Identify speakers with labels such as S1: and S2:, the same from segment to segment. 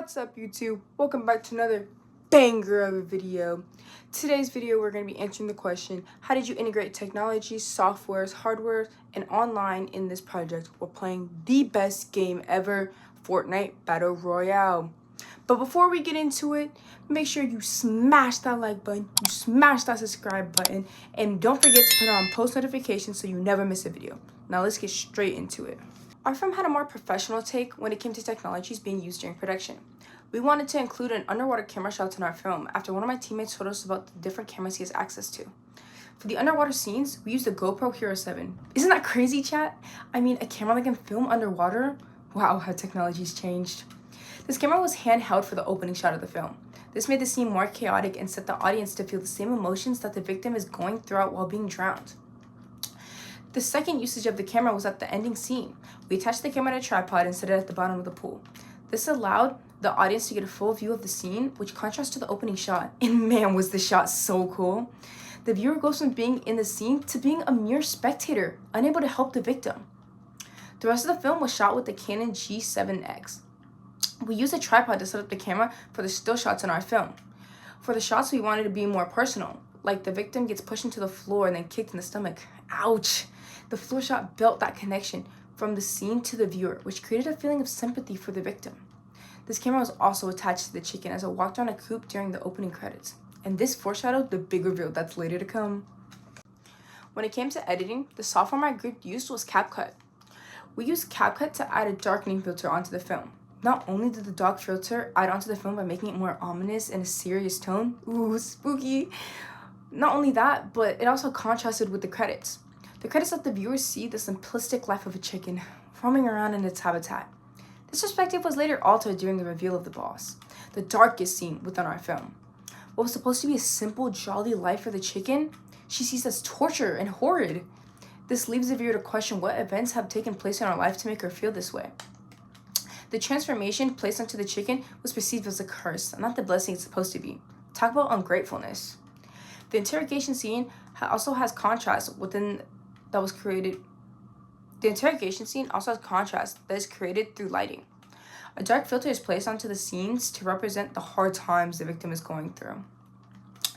S1: What's up, YouTube? Welcome back to another banger of a video. Today's video, we're going to be answering the question, how did you integrate technology, softwares, hardware, and online in this project while playing the best game ever, Fortnite Battle Royale? But before we get into it, make sure you smash that like button, you smash that subscribe button, and don't forget to put on post notifications so you never miss a video. Now let's get straight into it. Our film had a more professional take when it came to technologies being used during production. We wanted to include an underwater camera shots in our film after one of my teammates told us about the different cameras he has access to. For the underwater scenes, we used the GoPro Hero 7. Isn't that crazy, chat? I mean, a camera that can film underwater? Wow, how technology's changed. This camera was handheld for the opening shot of the film. This made the scene more chaotic and set the audience to feel the same emotions that the victim is going through while being drowned. The second usage of the camera was at the ending scene. We attached the camera to a tripod and set it at the bottom of the pool. This allowed the audience to get a full view of the scene, which contrasts to the opening shot. And man, was the shot so cool. The viewer goes from being in the scene to being a mere spectator, unable to help the victim. The rest of the film was shot with the Canon G7X. We used a tripod to set up the camera for the still shots in our film. For the shots, we wanted to be more personal, like the victim gets pushed into the floor and then kicked in the stomach. Ouch! The floor shot built that connection from the scene to the viewer, which created a feeling of sympathy for the victim. This camera was also attached to the chicken as it walked around a coop during the opening credits, and this foreshadowed the big reveal that's later to come. When it came to editing, the software my group used was CapCut. We used CapCut to add a darkening filter onto the film. Not only did the dark filter add onto the film by making it more ominous and a serious tone, ooh, spooky. Not only that, but it also contrasted with the credits. The credits let the viewers see the simplistic life of a chicken roaming around in its habitat. This perspective was later altered during the reveal of the boss, the darkest scene within our film. What was supposed to be a simple, jolly life for the chicken, she sees as torture and horrid. This leaves the viewer to question what events have taken place in our life to make her feel this way. The transformation placed onto the chicken was perceived as a curse, not the blessing it's supposed to be. Talk about ungratefulness. The interrogation scene also has contrast within that was created. The interrogation scene also has contrast that is created through lighting. A dark filter is placed onto the scenes to represent the hard times the victim is going through.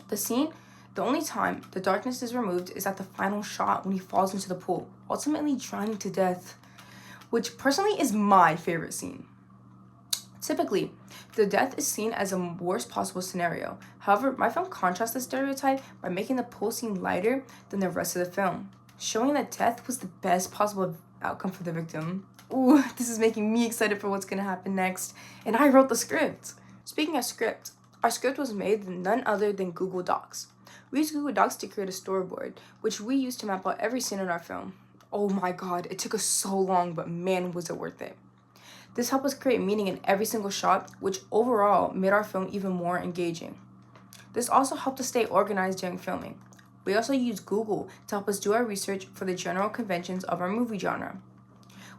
S1: The only time the darkness is removed is at the final shot when he falls into the pool, ultimately drowning to death, which personally is my favorite scene. Typically, the death is seen as a worst possible scenario. However, my film contrasts the stereotype by making the pool scene lighter than the rest of the film, showing that death was the best possible outcome for the victim. Ooh, this is making me excited for what's gonna happen next. And I wrote the script. Speaking of script, our script was made with none other than Google Docs. We used Google Docs to create a storyboard, which we used to map out every scene in our film. Oh my god, it took us so long, but man, was it worth it. This helped us create meaning in every single shot, which overall made our film even more engaging. This also helped us stay organized during filming. We also used Google to help us do our research for the general conventions of our movie genre.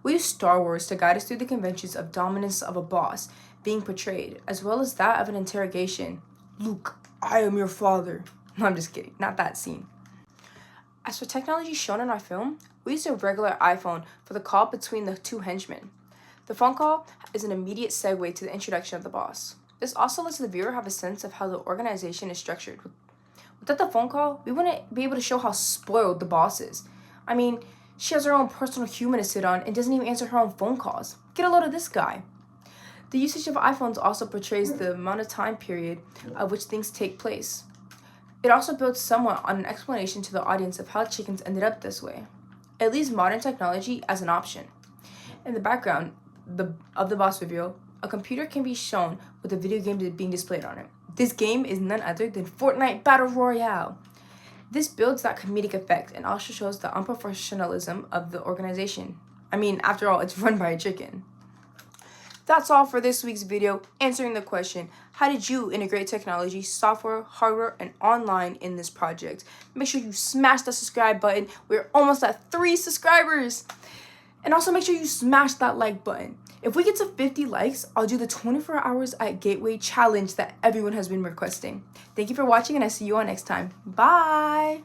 S1: We used Star Wars to guide us through the conventions of dominance of a boss being portrayed, as well as that of an interrogation. Luke, I am your father. No, I'm just kidding, not that scene. As for technology shown in our film, we used a regular iPhone for the call between the two henchmen. The phone call is an immediate segue to the introduction of the boss. This also lets the viewer have a sense of how the organization is structured. Without the phone call, we wouldn't be able to show how spoiled the boss is. I mean, she has her own personal human to sit on and doesn't even answer her own phone calls. Get a load of this guy. The usage of iPhones also portrays the amount of time period of which things take place. It also builds somewhat on an explanation to the audience of how chickens ended up this way. It leaves modern technology as an option. In the background of the boss reveal, a computer can be shown with a video game being displayed on it. This game is none other than Fortnite Battle Royale. This builds that comedic effect and also shows the unprofessionalism of the organization. I mean, after all, it's run by a chicken. That's all for this week's video answering the question, how did you integrate technology, software, hardware, and online in this project? Make sure you smash the subscribe button. We're almost at 3 subscribers. And also make sure you smash that like button. If we get to 50 likes, I'll do the 24 hours at Gateway challenge that everyone has been requesting. Thank you for watching, and I see you all next time. Bye!